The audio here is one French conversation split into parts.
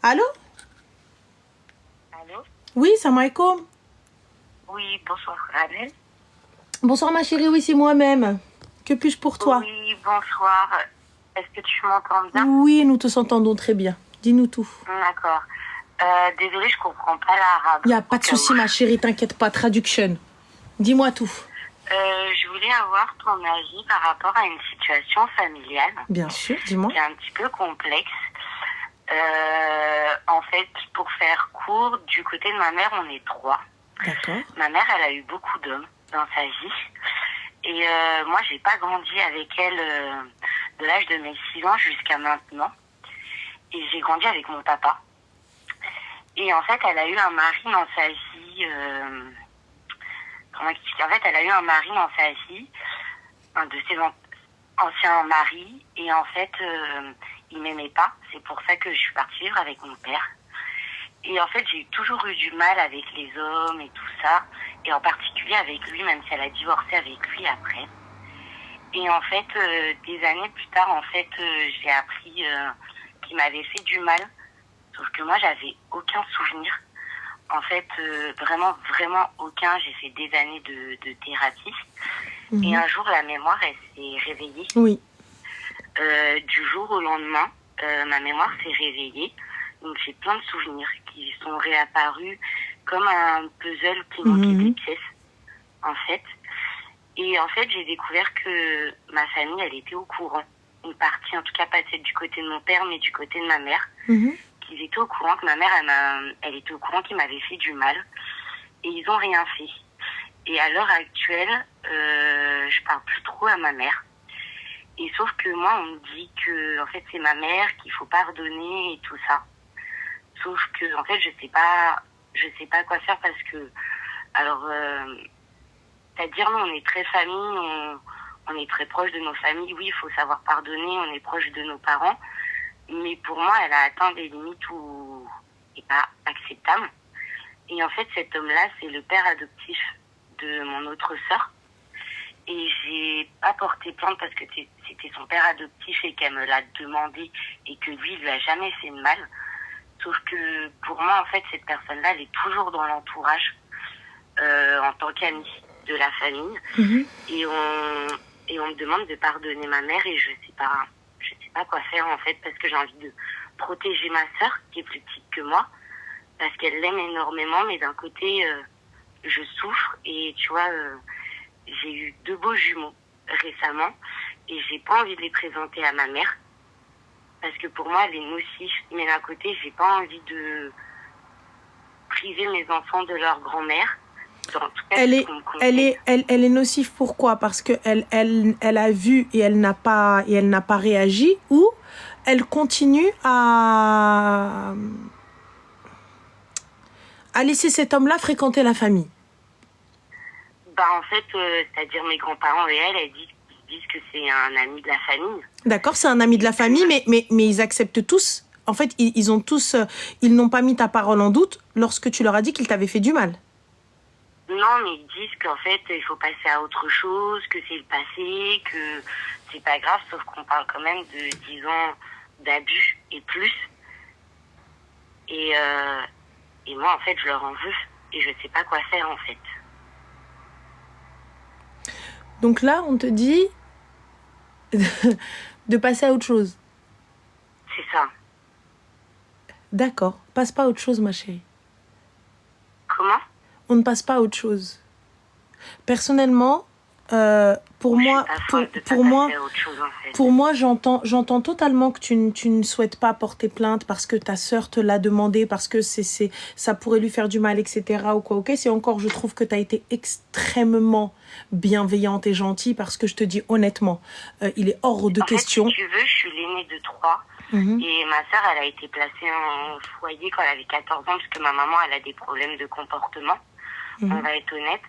Allô? Allô? Oui, salam alaikum. Oui, bonsoir, Adèle. Bonsoir ma chérie, oui, c'est moi-même. Que puis-je pour toi? Oui, bonsoir. Est-ce que tu m'entends bien? Oui, nous te entendons très bien. Dis-nous tout. D'accord. Désolée, je comprends pas l'arabe. Il n'y a pas de souci, ma chérie, t'inquiète pas. Traduction. Dis-moi tout. Je voulais avoir ton avis par rapport à une situation familiale. Bien sûr, dis-moi. Qui est un petit peu complexe. En fait, pour faire court, du côté de ma mère, on est 3. D'accord. Ma mère, elle a eu beaucoup d'hommes dans sa vie. Et moi, j'ai pas grandi avec elle de l'âge de mes 6 ans jusqu'à maintenant. Et j'ai grandi avec mon papa. Et en fait, elle a eu un mari dans sa vie. Comment expliquer? En fait, elle a eu un mari dans sa vie, un de ses anciens maris. Et en fait, il m'aimait pas. C'est pour ça que je suis partie vivre avec mon père. Et en fait, j'ai toujours eu du mal avec les hommes et tout ça. Et en particulier avec lui, même si elle a divorcé avec lui après. Et en fait, des années plus tard, en fait, j'ai appris qu'il m'avait fait du mal. Sauf que moi, j'avais aucun souvenir. En fait, vraiment aucun. J'ai fait des années de thérapie. Et un jour, la mémoire, elle s'est réveillée. Oui. Du jour au lendemain, ma mémoire s'est réveillée. Donc, j'ai plein de souvenirs qui sont réapparus comme un puzzle qui manquait des pièces, en fait. Et en fait, j'ai découvert que ma famille, elle était au courant. Une partie, en tout cas pas celle du côté de mon père, mais du côté de ma mère. Qu'ils étaient au courant que ma mère, elle était au courant qu'il m'avait fait du mal. Et ils ont rien fait. Et à l'heure actuelle, je parle plus trop à ma mère. Et sauf que moi, on me dit que, en fait, c'est ma mère, qu'il faut pardonner et tout ça. Sauf que, en fait, je sais pas quoi faire parce que, alors, c'est-à-dire, nous, on est très famille, on est très proche de nos familles. Oui, il faut savoir pardonner, on est proche de nos parents. Mais pour moi, elle a atteint des limites où c'est pas acceptable. Et en fait, cet homme-là, c'est le père adoptif de mon autre sœur. Et j'ai pas porté plainte parce que c'était son père adoptif et qu'elle me l'a demandé et que lui, il lui a jamais fait de mal. Sauf que pour moi, en fait, cette personne-là, elle est toujours dans l'entourage en tant qu'amie de la famille. Et on me demande de pardonner ma mère et je sais pas quoi faire en fait parce que j'ai envie de protéger ma sœur qui est plus petite que moi parce qu'elle l'aime énormément mais d'un côté je souffre et tu vois j'ai eu 2 beaux jumeaux récemment et j'ai pas envie de les présenter à ma mère parce que pour moi elle est nocive mais d'un côté j'ai pas envie de priver mes enfants de leur grand-mère. En tout cas, elle est nocive pourquoi? Parce que elle a vu et elle n'a pas réagi ou elle continue à laisser cet homme-là fréquenter la famille? En fait, c'est-à-dire mes grands-parents et elles disent que c'est un ami de la famille. D'accord, c'est un ami de la famille, mais ils acceptent tous. En fait, ils ont tous, ils n'ont pas mis ta parole en doute lorsque tu leur as dit qu'ils t'avaient fait du mal. Non, mais ils disent qu'en fait, il faut passer à autre chose, que c'est le passé, que c'est pas grave, sauf qu'on parle quand même de 10 ans d'abus et plus. Et moi, en fait, je leur en veux et je sais pas quoi faire, en fait. Donc là, on te dit de passer à autre chose. C'est ça. D'accord, passe pas à autre chose, ma chérie. Comment? On ne passe pas à autre chose. Personnellement, pour moi, j'entends totalement que tu ne souhaites pas porter plainte parce que ta sœur te l'a demandé, parce que ça pourrait lui faire du mal, etc. ou quoi, ok. C'est encore, je trouve que tu as été extrêmement bienveillante et gentille parce que je te dis honnêtement, il est hors de question. En fait, si tu veux, je suis l'aînée de 3. Et ma sœur, elle a été placée en foyer quand elle avait 14 ans parce que ma maman, elle a des problèmes de comportement. On va être honnête.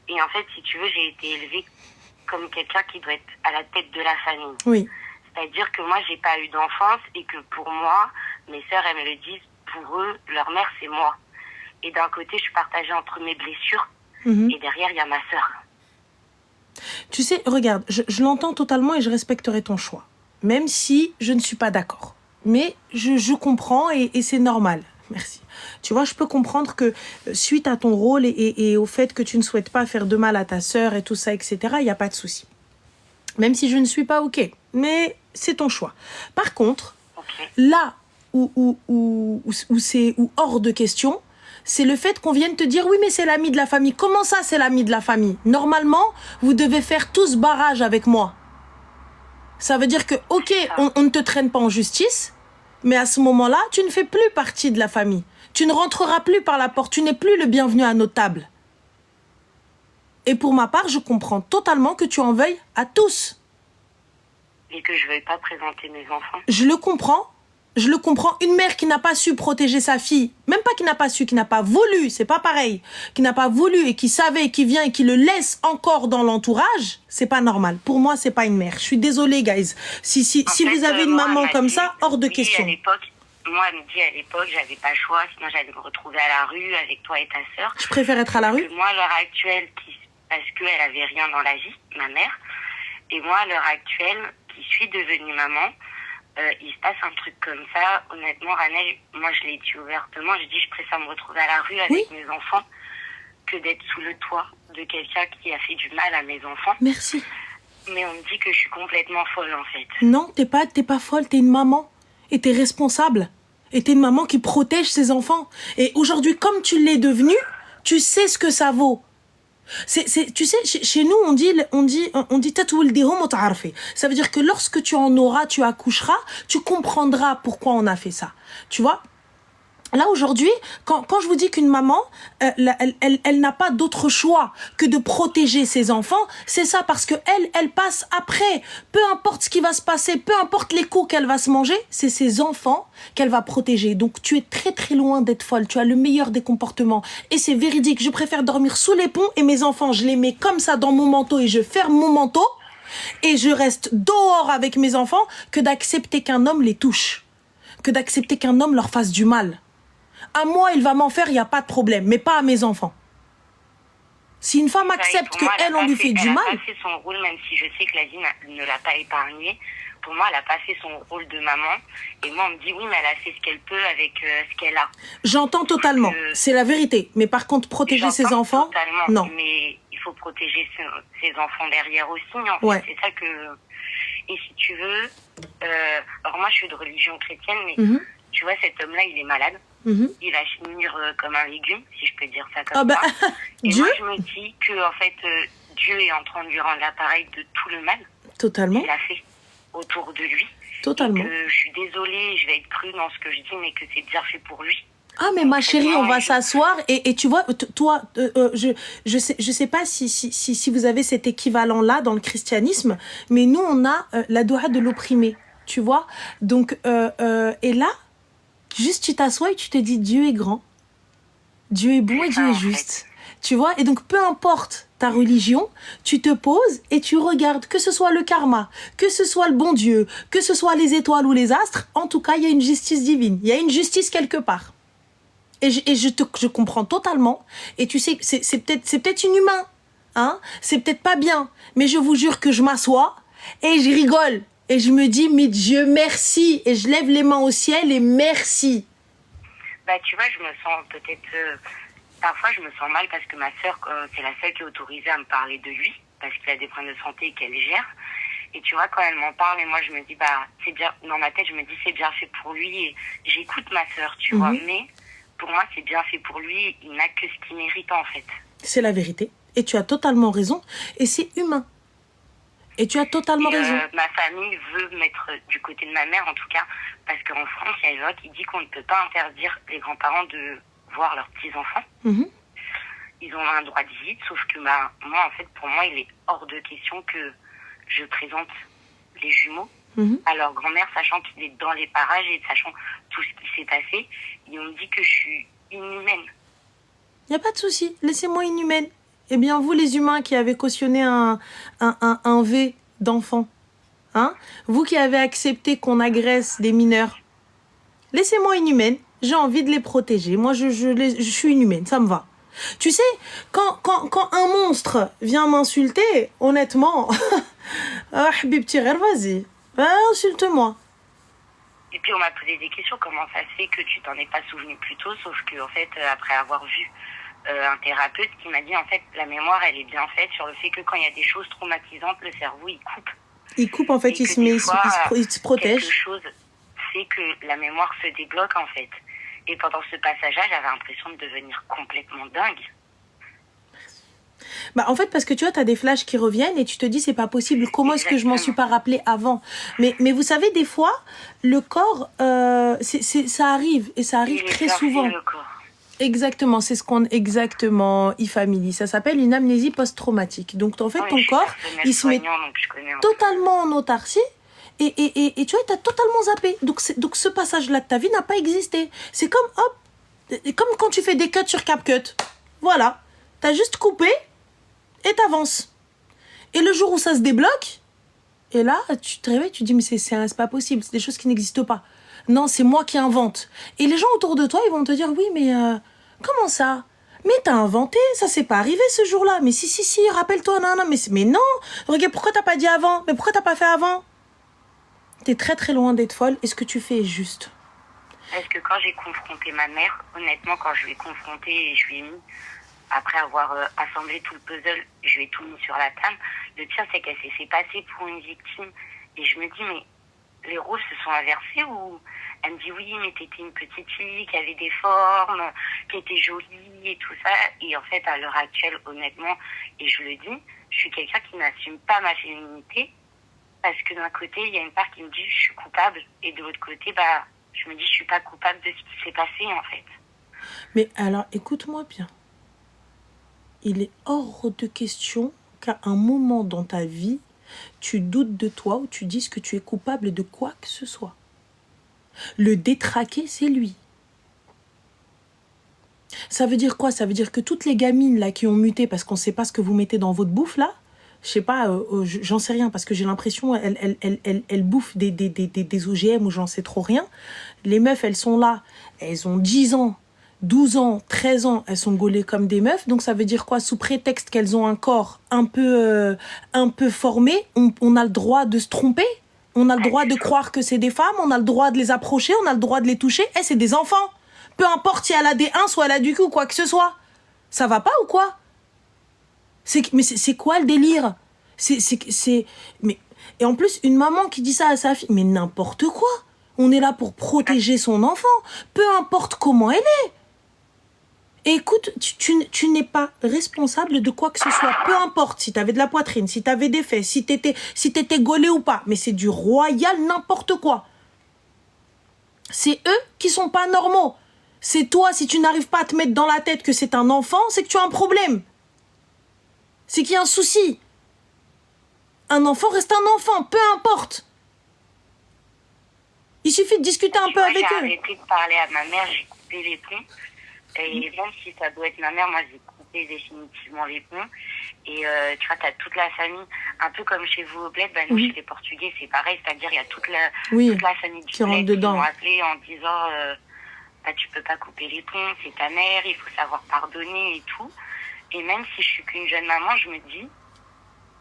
Et en fait, si tu veux, j'ai été élevée comme quelqu'un qui doit être à la tête de la famille. Oui. C'est-à-dire que moi, j'ai pas eu d'enfance et que pour moi, mes sœurs, elles me le disent, pour eux, leur mère, c'est moi. Et d'un côté, je suis partagée entre mes blessures et derrière, il y a ma sœur. Tu sais, regarde, je l'entends totalement et je respecterai ton choix. Même si je ne suis pas d'accord. Mais je comprends et c'est normal. Merci. Tu vois, je peux comprendre que suite à ton rôle et au fait que tu ne souhaites pas faire de mal à ta sœur et tout ça, etc., il n'y a pas de souci. Même si je ne suis pas OK. Mais c'est ton choix. Par contre, là où c'est hors de question, c'est le fait qu'on vienne te dire oui mais c'est l'ami de la famille. Comment ça c'est l'ami de la famille? Normalement, vous devez faire tous barrage avec moi. Ça veut dire que OK, on ne te traîne pas en justice, mais à ce moment-là, tu ne fais plus partie de la famille. Tu ne rentreras plus par la porte, tu n'es plus le bienvenu à nos tables. Et pour ma part, je comprends totalement que tu en veuilles à tous. Et que je ne veuille pas présenter mes enfants. Je le comprends. Une mère qui n'a pas su protéger sa fille, même pas qui n'a pas su, qui n'a pas voulu, c'est pas pareil, qui n'a pas voulu et qui savait, qui vient et qui le laisse encore dans l'entourage, c'est pas normal. Pour moi, c'est pas une mère. Je suis désolée, guys. Si vous avez une maman comme ça, hors de question. Moi, elle me dit à l'époque, j'avais pas le choix, sinon j'allais me retrouver à la rue avec toi et ta sœur. Je préfère être à la rue. Moi, à l'heure actuelle, parce qu'elle avait rien dans la vie, ma mère, et moi, à l'heure actuelle, qui suis devenue maman, il se passe un truc comme ça. Honnêtement, Ranel, moi je l'ai dit ouvertement, j'ai dit je préfère me retrouver à la rue avec mes enfants que d'être sous le toit de quelqu'un qui a fait du mal à mes enfants. Merci. Mais on me dit que je suis complètement folle en fait. Non, t'es pas folle, t'es une maman. Et t'es responsable. Et t'es une maman qui protège ses enfants. Et aujourd'hui, comme tu l'es devenue, tu sais ce que ça vaut. Tu sais, chez nous, on dit ça veut dire que lorsque tu en auras, tu accoucheras, tu comprendras pourquoi on a fait ça. Tu vois? Là, aujourd'hui, quand je vous dis qu'une maman, elle n'a pas d'autre choix que de protéger ses enfants, c'est ça, parce que elle passe après. Peu importe ce qui va se passer, peu importe les coups qu'elle va se manger, c'est ses enfants qu'elle va protéger. Donc, tu es très, très loin d'être folle. Tu as le meilleur des comportements. Et c'est véridique. Je préfère dormir sous les ponts et mes enfants, je les mets comme ça dans mon manteau et je ferme mon manteau et je reste dehors avec mes enfants que d'accepter qu'un homme les touche. Que d'accepter qu'un homme leur fasse du mal. À moi, il va m'en faire, il n'y a pas de problème, mais pas à mes enfants. Si une femme accepte qu'elle, on lui fait du mal... Elle a pas fait son rôle, même si je sais que la vie ne l'a pas épargnée. Pour moi, elle n'a pas fait son rôle de maman. Et moi, on me dit, oui, mais elle a fait ce qu'elle peut avec ce qu'elle a. J'entends totalement, c'est la vérité. Mais par contre, protéger ses enfants, totalement, non. Mais il faut protéger ses enfants derrière aussi. En fait. Ouais. C'est ça que... Et si tu veux... alors moi, je suis de religion chrétienne, mais tu vois, cet homme-là, il est malade. Il va finir comme un légume, si je peux dire ça comme ça. Et Dieu? moi, je me dis que en fait, Dieu est en train de lui rendre l'appareil de tout le mal Totalement. qu'il a fait autour de lui. Totalement. Et que je suis désolée, je vais être crue dans ce que je dis, mais que c'est bien fait pour lui. Ah mais ma chérie, on va s'asseoir et tu vois, toi, je sais pas si vous avez cet équivalent-là dans le christianisme, mais nous on a la doua de l'opprimé, tu vois. Donc et là, juste tu t'assois et tu te dis Dieu est grand, Dieu est bon et Dieu est juste, tu vois. Et donc peu importe ta religion, tu te poses et tu regardes, que ce soit le karma, que ce soit le bon Dieu, que ce soit les étoiles ou les astres, en tout cas il y a une justice divine, il y a une justice quelque part. Et je comprends totalement. Et tu sais, c'est peut-être inhumain, hein. C'est peut-être pas bien. Mais je vous jure que je m'assois et je rigole. Et je me dis, mais Dieu, merci. Et je lève les mains au ciel et merci. Bah, tu vois, je me sens peut-être... parfois, je me sens mal parce que ma sœur, c'est la seule qui est autorisée à me parler de lui. Parce qu'il a des problèmes de santé et qu'elle gère. Et tu vois, quand elle m'en parle, et moi, je me dis, bah, c'est bien... Dans ma tête, je me dis, c'est bien fait pour lui. Et j'écoute ma sœur, tu vois. Mais... pour moi, c'est bien fait pour lui. Il n'a que ce qu'il mérite, en fait. C'est la vérité. Et tu as totalement raison. Et c'est humain. Et tu as totalement raison. Ma famille veut mettre du côté de ma mère, en tout cas, parce qu'en France, il y a une loi qui dit qu'on ne peut pas interdire les grands-parents de voir leurs petits-enfants. Ils ont un droit de visite, sauf que moi, en fait, pour moi, il est hors de question que je présente les jumeaux à leur grand-mère, sachant qu'il est dans les parages et sachant tout ce qui s'est passé. Et on me dit que je suis inhumaine. Il n'y a pas de souci, laissez-moi inhumaine. Eh bien, vous les humains qui avez cautionné un V d'enfant, hein, vous qui avez accepté qu'on agresse des mineurs, laissez-moi inhumaine, j'ai envie de les protéger. Moi, je suis inhumaine, ça me va. Tu sais, quand un monstre vient m'insulter, honnêtement, ah, habibti, vas-y, insulte-moi. Et puis on m'a posé des questions, comment ça se fait que tu t'en es pas souvenu plus tôt, sauf que en fait, après avoir vu un thérapeute qui m'a dit, en fait, la mémoire, elle est bien faite sur le fait que quand il y a des choses traumatisantes, le cerveau, il coupe. Il coupe, en fait, il se protège. Quelque chose fait que la mémoire se débloque, en fait. Et pendant ce passage-là, j'avais l'impression de devenir complètement dingue. Bah, en fait, parce que tu vois, tu as des flashs qui reviennent et tu te dis, c'est pas possible. Comment est-ce que je m'en suis pas rappelé avant? Mais vous savez, des fois, le corps, ça arrive et ça arrive très souvent. Le corps. Exactement, c'est ce qu'on... Exactement, e-family. Ça s'appelle une amnésie post-traumatique. Donc, en fait, ton corps, il se met totalement en autarcie. Et tu vois, t'as totalement zappé. Donc ce passage-là de ta vie n'a pas existé. C'est comme, hop, comme quand tu fais des cuts sur CapCut. Voilà. T'as juste coupé et t'avances. Et le jour où ça se débloque, et là, tu te réveilles, tu te dis, mais c'est pas possible. C'est des choses qui n'existent pas. Non, c'est moi qui invente. Et les gens autour de toi, ils vont te dire, oui, mais comment ça? Mais t'as inventé, ça s'est pas arrivé ce jour-là. Mais si, rappelle-toi, non, mais non. Regarde, pourquoi t'as pas dit avant? Mais pourquoi t'as pas fait avant? T'es très très loin d'être folle. Et ce que tu fais est juste. Parce que quand j'ai confronté ma mère, honnêtement, quand je l'ai confrontée et je lui ai mis, après avoir assemblé tout le puzzle, je lui ai tout mis sur la table. Le pire, c'est qu'elle s'est fait passer pour une victime. Et je me dis, mais les rôles se sont inversés ou... Elle me dit, oui, mais t'étais une petite fille qui avait des formes, qui était jolie et tout ça. Et en fait, à l'heure actuelle, honnêtement, et je le dis, je suis quelqu'un qui n'assume pas ma féminité. Parce que d'un côté, il y a une part qui me dit, je suis coupable. Et de l'autre côté, bah, je me dis, je suis pas coupable de ce qui s'est passé, en fait. Mais alors, écoute-moi bien. Il est hors de question qu'à un moment dans ta vie, tu doutes de toi ou tu dises que tu es coupable de quoi que ce soit. Le détraqué, c'est lui. Ça veut dire quoi? Ça veut dire que toutes les gamines là qui ont muté parce qu'on ne sait pas ce que vous mettez dans votre bouffe là, je sais pas, j'en sais rien parce que j'ai l'impression elles bouffent des OGM ou j'en sais trop rien. Les meufs, elles sont là, elles ont 10 ans, 12 ans, 13 ans, elles sont gaulées comme des meufs. Donc ça veut dire quoi? Sous prétexte qu'elles ont un corps un peu formé, on a le droit de se tromper? On a le droit de croire que c'est des femmes, on a le droit de les approcher, on a le droit de les toucher. C'est des enfants. Peu importe si elle a des 1, soit elle a du cul ou quoi que ce soit. Ça va pas ou quoi? Mais c'est quoi le délire? Mais... Et en plus, une maman qui dit ça à sa fille, mais n'importe quoi. On est là pour protéger son enfant. Peu importe comment elle est. Et écoute, tu n'es pas responsable de quoi que ce soit. Peu importe si t'avais de la poitrine, si t'avais des fesses, si t'étais gaulé ou pas. Mais c'est du royal n'importe quoi. C'est eux qui sont pas normaux. C'est toi, si tu n'arrives pas à te mettre dans la tête que c'est un enfant, c'est que tu as un problème. C'est qu'il y a un souci. Un enfant reste un enfant, peu importe. Il suffit de discuter un peu avec eux. J'ai arrêté de parler à ma mère, j'ai coupé les ponts. Et même si ça doit être ma mère, moi j'ai coupé définitivement les ponts. Et tu vois, t'as toute la famille, un peu comme chez vous au bled, bah nous chez les Portugais c'est pareil, c'est-à-dire il y a toute la famille du bled qui m'ont appelé en disant bah tu peux pas couper les ponts, c'est ta mère, il faut savoir pardonner et tout. Et même si je suis qu'une jeune maman, je me dis,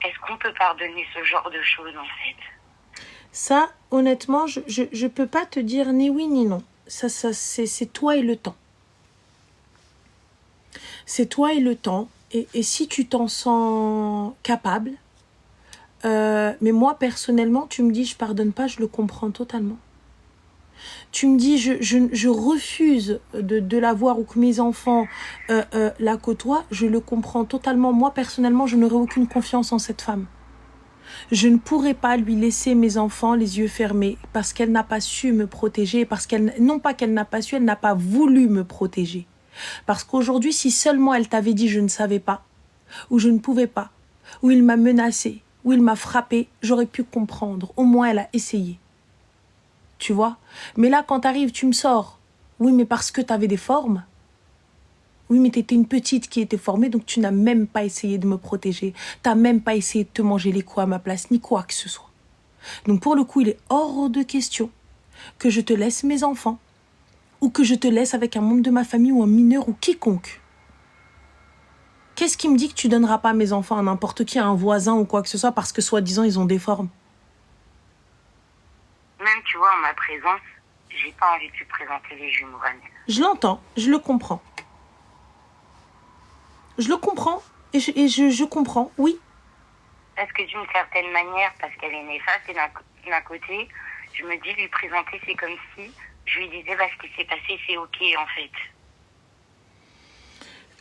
est-ce qu'on peut pardonner ce genre de choses en fait? Ça, honnêtement, je peux pas te dire ni oui ni non. Ça c'est toi et le temps. C'est toi et le temps. Et si tu t'en sens capable, mais moi personnellement, tu me dis je pardonne pas, je le comprends totalement. Tu me dis je refuse de la voir ou que mes enfants la côtoient, je le comprends totalement. Moi personnellement, je n'aurais aucune confiance en cette femme. Je ne pourrais pas lui laisser mes enfants les yeux fermés parce qu'elle n'a pas su me protéger, parce qu'elle, non pas qu'elle n'a pas su, elle n'a pas voulu me protéger. Parce qu'aujourd'hui, si seulement elle t'avait dit je ne savais pas, ou je ne pouvais pas, ou il m'a menacé, ou il m'a frappé, j'aurais pu comprendre. Au moins, elle a essayé. Tu vois? Mais là, quand t'arrives, tu me sors. Oui, mais parce que t'avais des formes. Oui, mais t'étais une petite qui était formée, donc tu n'as même pas essayé de me protéger. T'as même pas essayé de te manger les coups à ma place, ni quoi que ce soit. Donc pour le coup, il est hors de question que je te laisse mes enfants, ou que je te laisse avec un membre de ma famille ou un mineur ou quiconque. Qu'est-ce qui me dit que tu donneras pas mes enfants à n'importe qui, à un voisin ou quoi que ce soit, parce que soi-disant ils ont des formes? Même, tu vois, en ma présence, j'ai pas envie de lui présenter les jumeaux, Raniel. Je l'entends, je le comprends. Je le comprends et je comprends, oui. Parce que d'une certaine manière, parce qu'elle est néfaste, et d'un côté, je me dis lui présenter, c'est comme si je lui disais ce qui s'est passé, c'est ok en fait.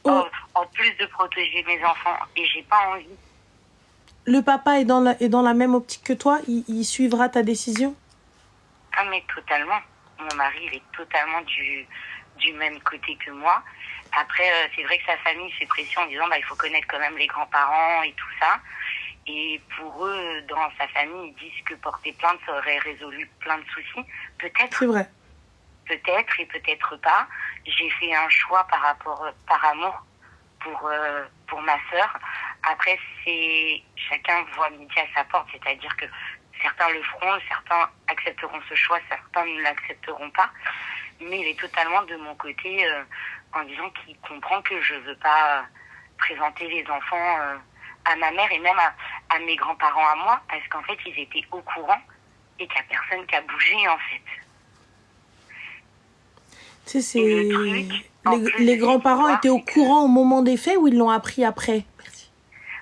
Oh. En plus de protéger mes enfants, et j'ai pas envie. Le papa est dans la même optique que toi, il suivra ta décision? Ah mais totalement. Mon mari, il est totalement du même côté que moi. Après, c'est vrai que sa famille fait pression en disant il faut connaître quand même les grands-parents et tout ça. Et pour eux, dans sa famille, ils disent que porter plainte, ça aurait résolu plein de soucis. Peut-être. C'est vrai. Peut-être et peut-être pas. J'ai fait un choix par amour pour ma sœur. Après, chacun voit midi à sa porte, c'est-à-dire que certains le feront, certains accepteront ce choix, certains ne l'accepteront pas. Mais il est totalement de mon côté en disant qu'il comprend que je veux pas présenter les enfants à ma mère et même à mes grands-parents à moi, parce qu'en fait, ils étaient au courant et qu'il n'y a personne qui a bougé, en fait. Tu sais, les grands-parents étaient au courant au moment des faits ou ils l'ont appris après? Merci.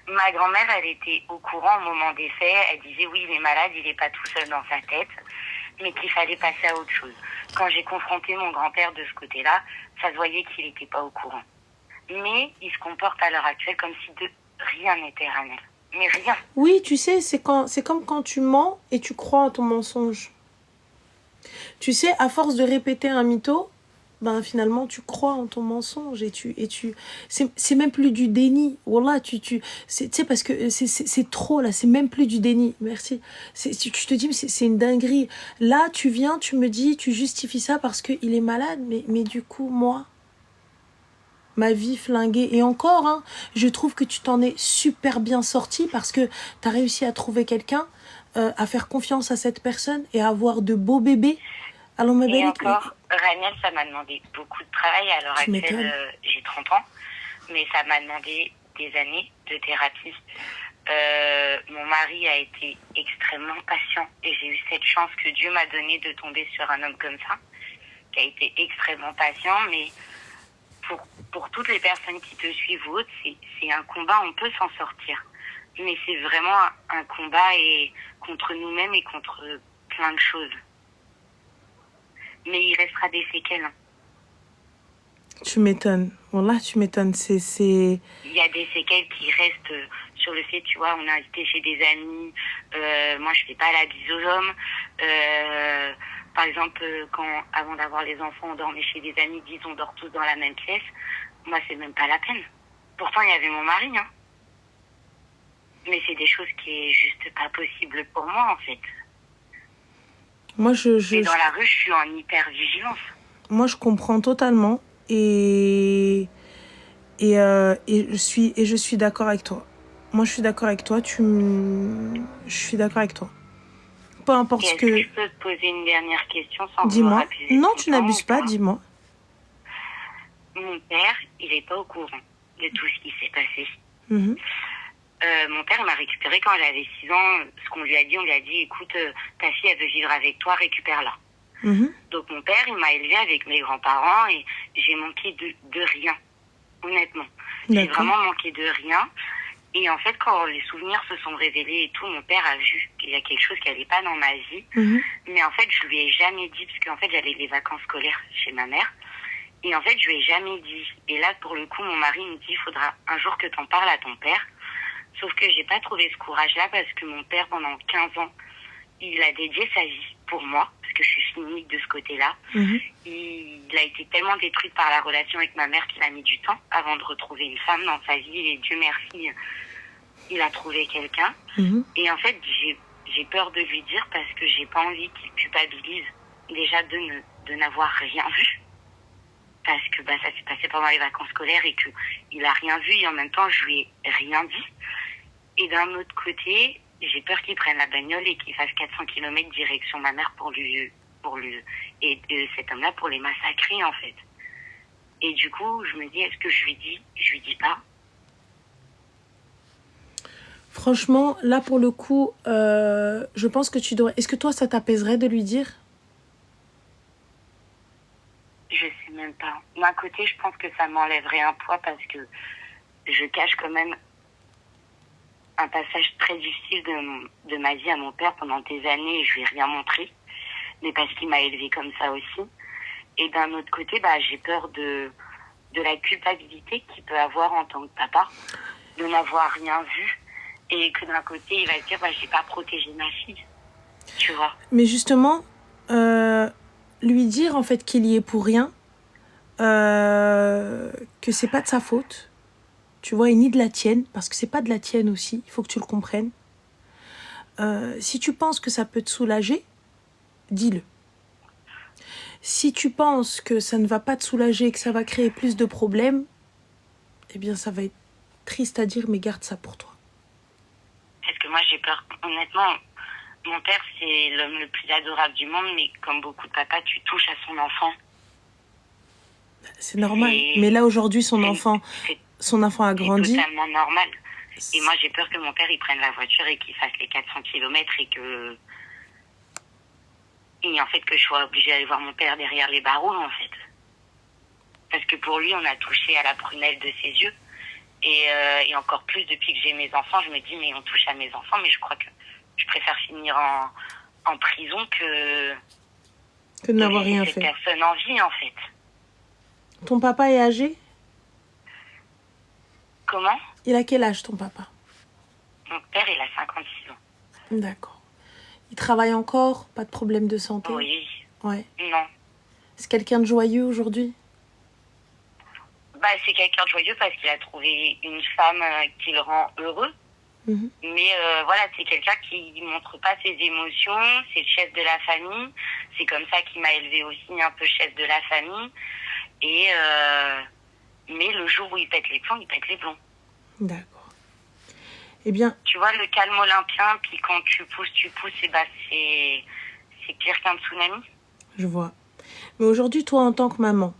Ma grand-mère, elle était au courant au moment des faits. Elle disait oui, il est malade, il n'est pas tout seul dans sa tête, mais qu'il fallait passer à autre chose. Quand j'ai confronté mon grand-père de ce côté-là, ça se voyait qu'il n'était pas au courant. Mais il se comporte à l'heure actuelle comme si de rien n'était, Raniel. Mais rien. Oui, tu sais, c'est comme quand tu mens et tu crois en ton mensonge. Tu sais, à force de répéter un mytho, finalement tu crois en ton mensonge et c'est même plus du déni. Wallah, tu sais, parce que c'est trop là, c'est même plus du déni. Merci. Je te dis, c'est une dinguerie. Là, tu viens, tu me dis, tu justifies ça parce que il est malade, mais du coup, moi, ma vie flinguée. Et encore, hein, je trouve que tu t'en es super bien sorti parce que tu as réussi à trouver quelqu'un, à faire confiance à cette personne et à avoir de beaux bébés. Alors, ma belle, encore, Raniel, ça m'a demandé beaucoup de travail. À l'heure actuelle, j'ai 30 ans, mais ça m'a demandé des années de thérapie. Mon mari a été extrêmement patient et j'ai eu cette chance que Dieu m'a donnée de tomber sur un homme comme ça, qui a été extrêmement patient, mais pour toutes les personnes qui te suivent ou autres, c'est un combat, on peut s'en sortir. Mais c'est vraiment un combat et contre nous-mêmes et contre plein de choses. Mais il restera des séquelles. Hein. Tu m'étonnes. Wallah, tu m'étonnes. Il y a des séquelles qui restent sur le fait, tu vois, on a été chez des amis. Moi, je fais pas la bise aux hommes. Par exemple, avant d'avoir les enfants, on dormait chez des amis, disent on dort tous dans la même pièce. Moi, c'est même pas la peine. Pourtant, il y avait mon mari. Hein. Mais c'est des choses qui est juste pas possible pour moi, en fait. Moi, et dans la rue, je suis en hyper-vigilance. Moi, je comprends totalement et je suis d'accord avec toi. Moi, je suis d'accord avec toi. Je suis d'accord avec toi. Peu importe ce que... je peux te poser une dernière question sans Dis-moi. Non, tu n'abuses pas, dis-moi. Mon père, il n'est pas au courant de tout ce qui s'est passé. Mm-hmm. Mon père m'a récupéré quand j'avais 6 ans. Ce qu'on lui a dit, on lui a dit, écoute, ta fille, elle veut vivre avec toi, récupère-la. Mm-hmm. Donc mon père, il m'a élevée avec mes grands-parents et j'ai manqué de rien, honnêtement. J'ai vraiment manqué de rien. Et en fait, quand les souvenirs se sont révélés et tout, mon père a vu qu'il y a quelque chose qui n'allait pas dans ma vie. Mm-hmm. Mais en fait, je lui ai jamais dit, parce qu'en fait, j'avais les vacances scolaires chez ma mère. Et en fait, je lui ai jamais dit. Et là, pour le coup, mon mari me dit, il faudra un jour que tu en parles à ton père. Sauf que j'ai pas trouvé ce courage-là parce que mon père, pendant 15 ans, il a dédié sa vie pour moi, parce que je suis unique de ce côté-là. Mm-hmm. Il a été tellement détruit par la relation avec ma mère qu'il a mis du temps avant de retrouver une femme dans sa vie. Et Dieu merci, il a trouvé quelqu'un. Mm-hmm. Et en fait, j'ai peur de lui dire parce que j'ai pas envie qu'il culpabilise déjà de n'avoir rien vu. Parce que ça s'est passé pendant les vacances scolaires et qu'il a rien vu et en même temps, je lui ai rien dit. Et d'un autre côté, j'ai peur qu'il prenne la bagnole et qu'il fasse 400 km direction ma mère et cet homme-là pour les massacrer, en fait. Et du coup, je me dis, est-ce que je lui dis? Je lui dis pas. Franchement, là, pour le coup, je pense que tu dois... Est-ce que toi, ça t'apaiserait de lui dire? Je sais même pas. D'un côté, je pense que ça m'enlèverait un poids parce que je cache quand même un passage très difficile de ma vie à mon père pendant des années et je lui ai rien montré. Mais parce qu'il m'a élevée comme ça aussi. Et d'un autre côté, j'ai peur de la culpabilité qu'il peut avoir en tant que papa, de n'avoir rien vu. Et que d'un côté, il va se dire, j'ai pas protégé ma fille. Tu vois. Mais justement, lui dire en fait qu'il y est pour rien, que c'est pas de sa faute, tu vois, et ni de la tienne, parce que c'est pas de la tienne aussi, il faut que tu le comprennes. Si tu penses que ça peut te soulager, dis-le. Si tu penses que ça ne va pas te soulager, que ça va créer plus de problèmes, eh bien ça va être triste à dire, mais garde ça pour toi. Parce que moi j'ai peur, honnêtement, mon père c'est l'homme le plus adorable du monde, mais comme beaucoup de papas, tu touches à son enfant. C'est normal, mais là aujourd'hui son enfant a grandi. C'est totalement normal. Et moi j'ai peur que mon père il prenne la voiture et qu'il fasse les 400 km et en fait que je sois obligée d'aller voir mon père derrière les barreaux en fait. Parce que pour lui on a touché à la prunelle de ses yeux. Et encore plus depuis que j'ai mes enfants, je me dis mais on touche à mes enfants, mais je crois que je préfère finir en prison que de n'avoir rien cette fait. Personne en vie en fait. Ton papa est âgé ? Comment ? Il a quel âge ton papa ? Mon père il a 56 ans. D'accord. Il travaille encore ? Pas de problème de santé ? Oui. Ouais. Non. C'est quelqu'un de joyeux aujourd'hui ? C'est quelqu'un de joyeux parce qu'il a trouvé une femme qui le rend heureux. Mmh. Mais voilà, c'est quelqu'un qui ne montre pas ses émotions, c'est le chef de la famille. C'est comme ça qu'il m'a élevé aussi, un peu chef de la famille. Et mais le jour où il pète les plombs, il pète les plombs. D'accord. Eh bien... Tu vois, le calme olympien, puis quand tu pousses, c'est pire qu'un tsunami. Je vois. Mais aujourd'hui, toi, en tant que maman,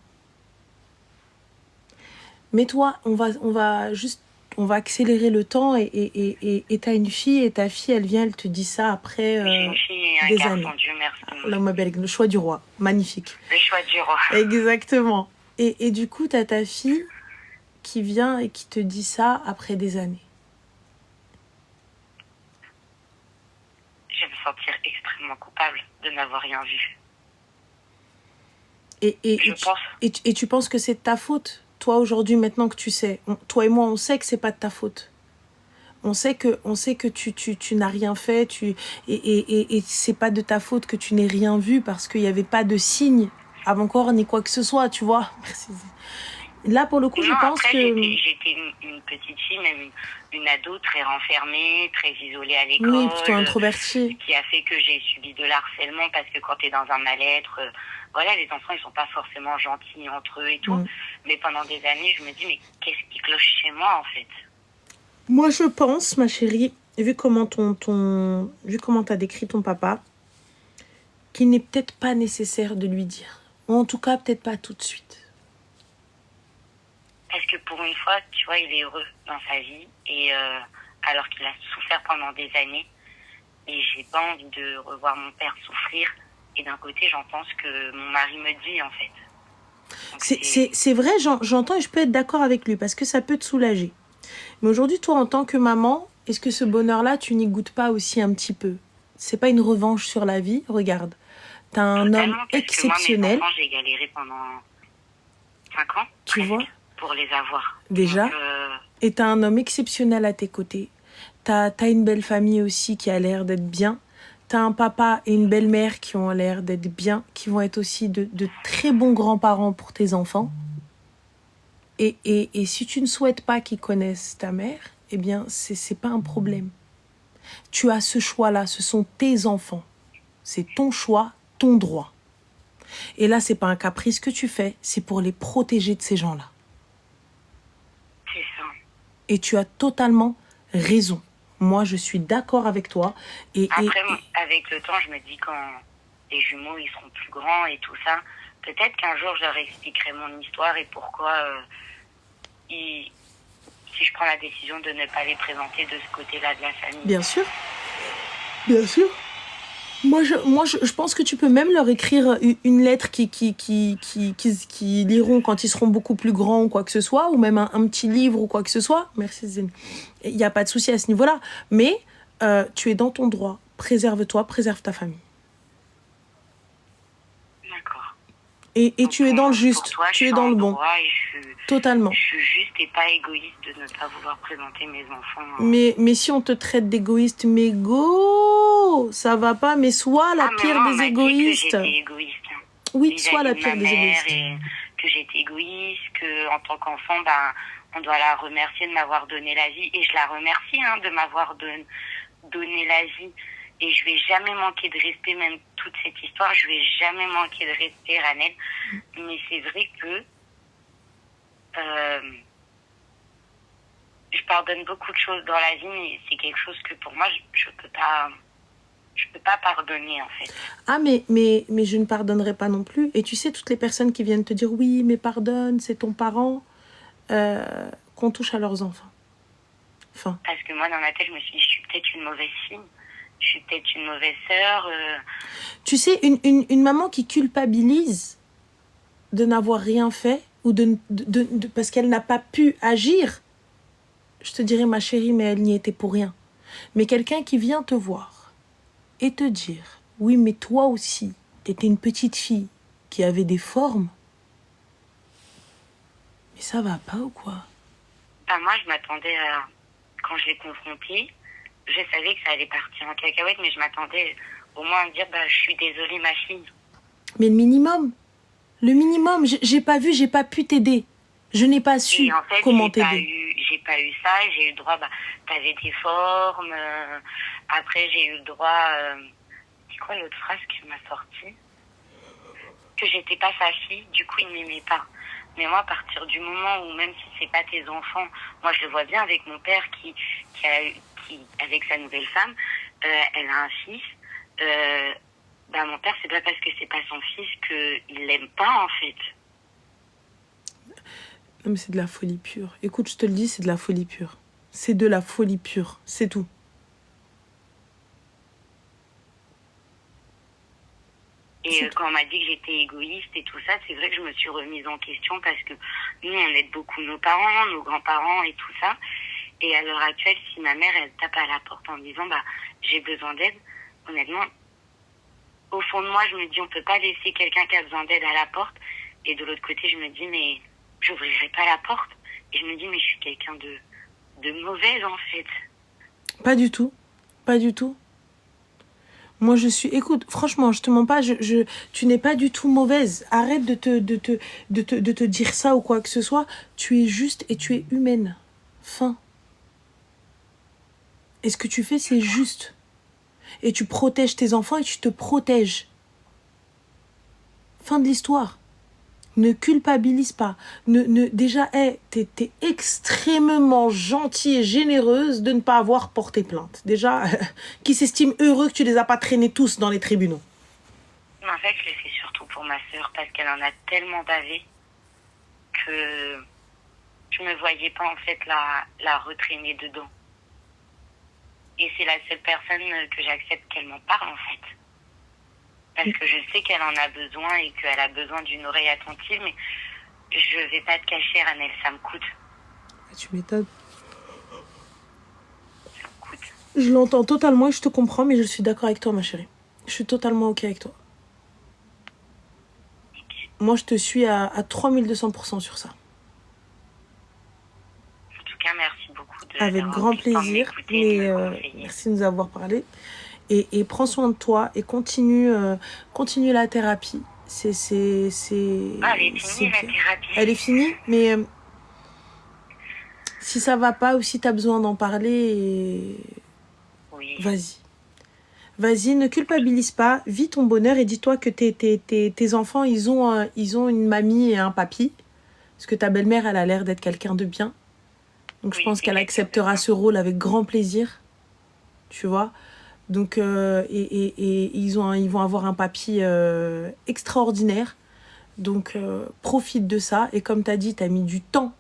mais toi, on va accélérer le temps et t'as une fille et ta fille, elle vient, elle te dit ça après J'ai une fille et un des garçon, années. Dieu merci. Là, ma belle, le choix du roi, magnifique. Le choix du roi. Exactement. Et du coup, t'as ta fille qui vient et qui te dit ça après des années. Je vais me sentir extrêmement coupable de n'avoir rien vu. Et tu penses que c'est de ta faute ? Toi, aujourd'hui, maintenant que tu sais, toi et moi, on sait que c'est pas de ta faute. On sait que tu n'as rien fait, et c'est pas de ta faute que tu n'aies rien vu parce qu'il n'y avait pas de signe avant-corps ni quoi que ce soit, tu vois. Là, pour le coup, je pense après, que... J'étais une petite fille, même une ado très renfermée, très isolée à l'école. Oui, plutôt introvertie. Qui a fait que j'ai subi de l'harcèlement parce que quand tu es dans un mal-être, voilà, les enfants, ils sont pas forcément gentils entre eux et tout. Mais pendant des années, je me dis, mais qu'est-ce qui cloche chez moi, en fait ? Moi, je pense, ma chérie, vu comment t'as décrit ton papa, qu'il n'est peut-être pas nécessaire de lui dire. Ou en tout cas, peut-être pas tout de suite. Parce que pour une fois, tu vois, il est heureux dans sa vie, et alors qu'il a souffert pendant des années, et j'ai pas envie de revoir mon père souffrir. Et d'un côté, j'entends ce que mon mari me dit, en fait. Donc c'est vrai, j'entends et je peux être d'accord avec lui, parce que ça peut te soulager. Mais aujourd'hui, toi, en tant que maman, est-ce que ce bonheur-là, tu n'y goûtes pas aussi un petit peu ? C'est pas une revanche sur la vie ? Regarde, t'as un homme exceptionnel. Moi, mes enfants, j'ai galéré pendant 5 ans. Tu vois ? Pour les avoir. Déjà. Donc, et t'as un homme exceptionnel à tes côtés. T'as une belle famille aussi qui a l'air d'être bien. T'as un papa et une belle-mère qui ont l'air d'être bien, qui vont être aussi de très bons grands-parents pour tes enfants. Et si tu ne souhaites pas qu'ils connaissent ta mère, eh bien, c'est pas un problème. Tu as ce choix-là, ce sont tes enfants. C'est ton choix, ton droit. Et là, c'est pas un caprice que tu fais, c'est pour les protéger de ces gens-là. C'est ça. Et tu as totalement raison. Moi, je suis d'accord avec toi. Après, avec le temps, je me dis quand les jumeaux ils seront plus grands et tout ça, peut-être qu'un jour, je leur expliquerai mon histoire et pourquoi si je prends la décision de ne pas les présenter de ce côté-là de la famille. Bien sûr. Bien sûr. Je pense que tu peux même leur écrire une lettre qui liront quand ils seront beaucoup plus grands ou quoi que ce soit, ou même un petit livre ou quoi que ce soit. Merci Zine. Il n'y a pas de souci à ce niveau-là. Mais tu es dans ton droit. Préserve-toi, préserve ta famille. D'accord. Et tu es dans le juste, toi, tu es dans le bon. Totalement. Je suis juste et pas égoïste de ne pas vouloir présenter mes enfants. Mais si on te traite d'égoïste, mais go, ça va pas, mais sois la pire des égoïstes. Dit que j'étais égoïste. Oui, sois la pire des égoïstes. Et que j'étais égoïste, que en tant qu'enfant, on doit la remercier de m'avoir donné la vie. Et je la remercie de m'avoir donné la vie. Et je vais jamais manquer de respect, même toute cette histoire, je vais jamais manquer de respect, Ranel. Mais c'est vrai que je pardonne beaucoup de choses dans la vie, mais c'est quelque chose que pour moi, je peux pas pardonner, en fait. Ah, mais je ne pardonnerai pas non plus. Et tu sais, toutes les personnes qui viennent te dire, oui, mais pardonne, c'est ton parent, qu'on touche à leurs enfants. Enfin. Parce que moi, dans ma tête, je me suis dit, je suis peut-être une mauvaise fille. Je suis peut-être une mauvaise sœur. Tu sais, une maman qui culpabilise de n'avoir rien fait ou parce qu'elle n'a pas pu agir, je te dirais, ma chérie, mais elle n'y était pour rien. Mais quelqu'un qui vient te voir et te dire, oui, mais toi aussi, t'étais une petite fille qui avait des formes. Mais ça va pas ou quoi? Moi, je m'attendais à... Quand je l'ai confrontée, je savais que ça allait partir en cacahuète, mais je m'attendais au moins à me dire, je suis désolée, ma fille. Mais le minimum, j'ai pas vu, j'ai pas pu t'aider. Je n'ai pas su comment t'aider. J'ai pas eu ça, j'ai eu le droit, t'avais tes formes, après j'ai eu le droit, c'est quoi l'autre phrase qui m'a sortie? Que j'étais pas sa fille, du coup il m'aimait pas. Mais moi, à partir du moment où, même si c'est pas tes enfants, moi je le vois bien avec mon père qui avec sa nouvelle femme, elle a un fils. Mon père, c'est pas parce que c'est pas son fils qu'il l'aime pas, en fait. Non, mais c'est de la folie pure. Écoute, je te le dis, c'est de la folie pure. C'est de la folie pure, c'est tout. Et quand on m'a dit que j'étais égoïste et tout ça, c'est vrai que je me suis remise en question parce que nous, on aide beaucoup nos parents, nos grands-parents et tout ça. Et à l'heure actuelle, si ma mère, elle tape à la porte en me disant, j'ai besoin d'aide, honnêtement, au fond de moi, je me dis, on peut pas laisser quelqu'un qui a besoin d'aide à la porte. Et de l'autre côté, je me dis, mais j'ouvrirai pas la porte. Et je me dis, mais je suis quelqu'un de mauvaise, en fait. Pas du tout. Pas du tout. Moi, je suis... Écoute, franchement, je te mens pas, tu n'es pas du tout mauvaise. Arrête de te dire ça ou quoi que ce soit. Tu es juste et tu es humaine. Fin. Et ce que tu fais, c'est juste. Et tu protèges tes enfants et tu te protèges. Fin de l'histoire. Ne culpabilise pas. Déjà, t'es extrêmement gentille et généreuse de ne pas avoir porté plainte. Déjà, qui s'estime heureux que tu les as pas traînés tous dans les tribunaux? En fait, je le fais surtout pour ma sœur parce qu'elle en a tellement bavé que je me voyais pas en fait la retraîner dedans. Et c'est la seule personne que j'accepte qu'elle m'en parle en fait. Parce que je sais qu'elle en a besoin et qu'elle a besoin d'une oreille attentive, mais je vais pas te cacher, Ranel, ça me coûte. Tu m'étonnes. Ça me coûte. Je l'entends totalement et je te comprends, mais je suis d'accord avec toi, ma chérie. Je suis totalement OK avec toi. Okay. Moi, je te suis à 3200% sur ça. En tout cas, merci beaucoup. Avec grand plaisir. Merci de nous avoir parlé. Et prends soin de toi et continue la thérapie. Elle est finie, la thérapie. Elle est finie, mais si ça va pas ou si tu as besoin d'en parler, oui. Vas-y, ne culpabilise pas, vis ton bonheur et dis-toi que tes enfants, ils ont une mamie et un papy. Parce que ta belle-mère, elle a l'air d'être quelqu'un de bien. Donc je pense qu'elle acceptera ce rôle avec grand plaisir. Tu vois ? Donc, ils vont avoir un papy extraordinaire. Donc, profite de ça. Et comme tu as dit, tu as mis du temps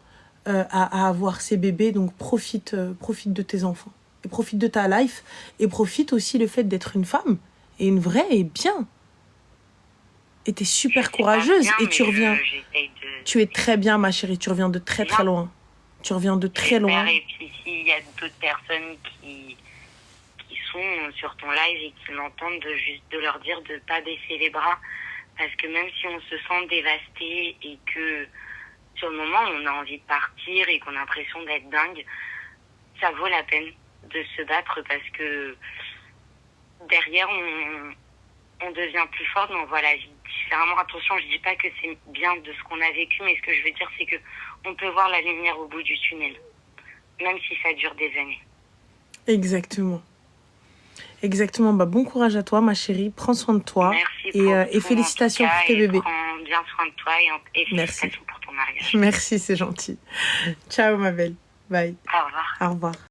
à avoir ces bébés. Donc, profite de tes enfants. Et profite de ta life. Et profite aussi le fait d'être une femme. une vraie et bien. Et t'es super courageuse. Bien, Et tu reviens. J'essaye de... Tu es très bien, ma chérie. Tu reviens de très, très loin. Tu reviens de très loin. Et puis, s'il y a d'autres personnes qui sont sur ton live et qui l'entendent, de leur dire de pas baisser les bras. Parce que même si on se sent dévasté et que sur le moment on a envie de partir et qu'on a l'impression d'être dingue, ça vaut la peine de se battre parce que derrière on devient plus fort, mais on voit la vie différemment. Attention, je dis pas que c'est bien de ce qu'on a vécu, mais ce que je veux dire c'est que on peut voir la lumière au bout du tunnel, même si ça dure des années. Exactement. Exactement. Bah, bon courage à toi, ma chérie. Prends soin de toi. Merci et félicitations pour tes bébés. Prends bien soin de toi et félicitations pour ton mariage. Merci, c'est gentil. Ciao, ma belle. Bye. Au revoir. Au revoir.